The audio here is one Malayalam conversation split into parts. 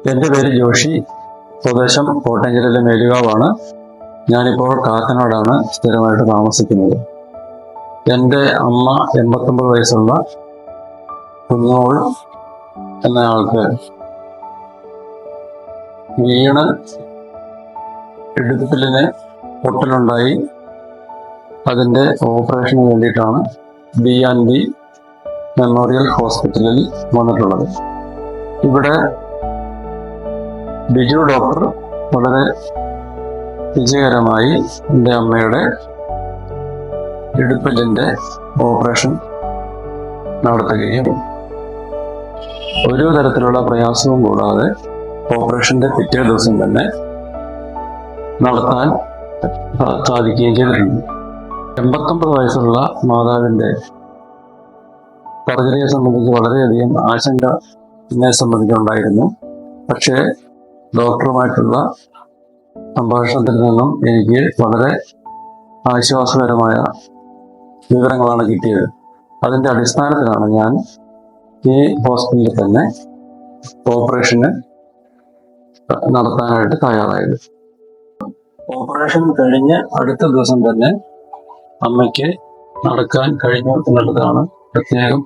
എൻ്റെ പേര് ജോഷി. സ്വദേശം കോട്ടയം ജില്ലയിലെ മേലുകാവാണ്. ഞാനിപ്പോൾ കാക്കനാടാണ് സ്ഥിരമായിട്ട് താമസിക്കുന്നത്. എൻ്റെ അമ്മ 89 വയസ്സുള്ള കുഞ്ഞോൾ എന്നയാൾക്ക് വീണ് ഇടുപ്പിലിന് പൊട്ടലുണ്ടായി. അതിൻ്റെ ഓപ്പറേഷന് വേണ്ടിയിട്ടാണ് B&B മെമ്മോറിയൽ ഹോസ്പിറ്റലിൽ വന്നിട്ടുള്ളത്. ഇവിടെ ബിജു ഡോക്ടർ വളരെ വിജയകരമായി എൻ്റെ അമ്മയുടെ ഇടുപ്പല്ലിൻ്റെ ഓപ്പറേഷൻ നടത്തുകയും ഒരു തരത്തിലുള്ള പ്രയാസവും കൂടാതെ ഓപ്പറേഷൻ്റെ പിറ്റേ ദിവസം തന്നെ നടത്താൻ സാധിക്കുകയും ചെയ്തിട്ടുണ്ട്. 89 വയസ്സുള്ള മാതാവിൻ്റെ സർജറിയെ സംബന്ധിച്ച് വളരെയധികം ആശങ്ക എന്നെ സംബന്ധിച്ചുണ്ടായിരുന്നു. പക്ഷേ ഡോക്ടറുമായിട്ടുള്ള സംഭാഷണത്തിൽ നിന്നും എനിക്ക് വളരെ ആശ്വാസകരമായ വിവരങ്ങളാണ് കിട്ടിയത്. അതിൻ്റെ അടിസ്ഥാനത്തിലാണ് ഞാൻ ഈ ഹോസ്പിറ്റലിൽ തന്നെ ഓപ്പറേഷന് നടത്താനായിട്ട് തയ്യാറായത്. ഓപ്പറേഷൻ കഴിഞ്ഞ് അടുത്ത ദിവസം തന്നെ അമ്മയ്ക്ക് നടക്കാൻ കഴിഞ്ഞു എന്നുള്ളതാണ് പ്രത്യേകം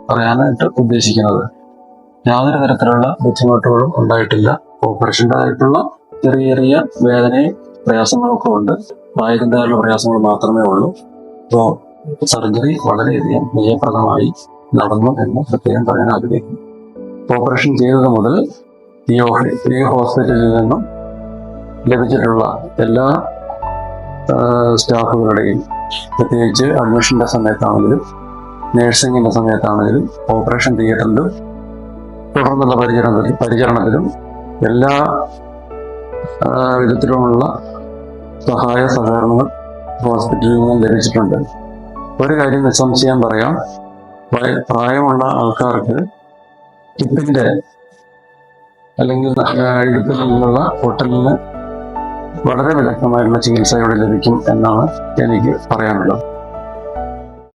പറയാനായിട്ട് ഉദ്ദേശിക്കുന്നത്. യാതൊരു തരത്തിലുള്ള ബുദ്ധിമുട്ടുകളും ഉണ്ടായിട്ടില്ല. ഓപ്പറേഷൻ്റെതായിട്ടുള്ള ചെറിയ ചെറിയ വേദനയും പ്രയാസങ്ങളൊക്കെ ഉണ്ട്. വായുവിൻ്റെതായുള്ള പ്രയാസങ്ങൾ മാത്രമേ ഉള്ളൂ. അപ്പോൾ സർജറി വളരെയധികം വിജയപ്രദമായി നടന്നു എന്ന് പ്രത്യേകം പറയാൻ ആഗ്രഹിക്കുന്നു. ഓപ്പറേഷൻ ചെയ്തത് മുതൽ ഈ ഹോസ്പിറ്റലിൽ നിന്നും ലഭിച്ചിട്ടുള്ള എല്ലാ സ്റ്റാഫുകളുടെയും, പ്രത്യേകിച്ച് അഡ്മിഷൻ്റെ സമയത്താണെങ്കിലും നേഴ്സിങ്ങിൻ്റെ സമയത്താണെങ്കിലും ഓപ്പറേഷൻ തിയേറ്ററിലും തുടർന്നുള്ള പരിചരണത്തിലും എല്ലാ വിധത്തിലുമുള്ള സഹായ സഹകരണങ്ങൾ ഹോസ്പിറ്റലിൽ നിന്നും ലഭിച്ചിട്ടുണ്ട്. ഒരു കാര്യം നിസ്സംശയം പറയാം, പ്രായമുള്ള ആൾക്കാർക്ക് ഹിപ്പിൻ്റെ അല്ലെങ്കിൽ ഇടുപ്പിൽ നിന്നുള്ള പൊട്ടലിന് വളരെ വിദഗ്ധമായിട്ടുള്ള ചികിത്സ ഇവിടെ ലഭിക്കും എന്നാണ് എനിക്ക് പറയാനുള്ളത്.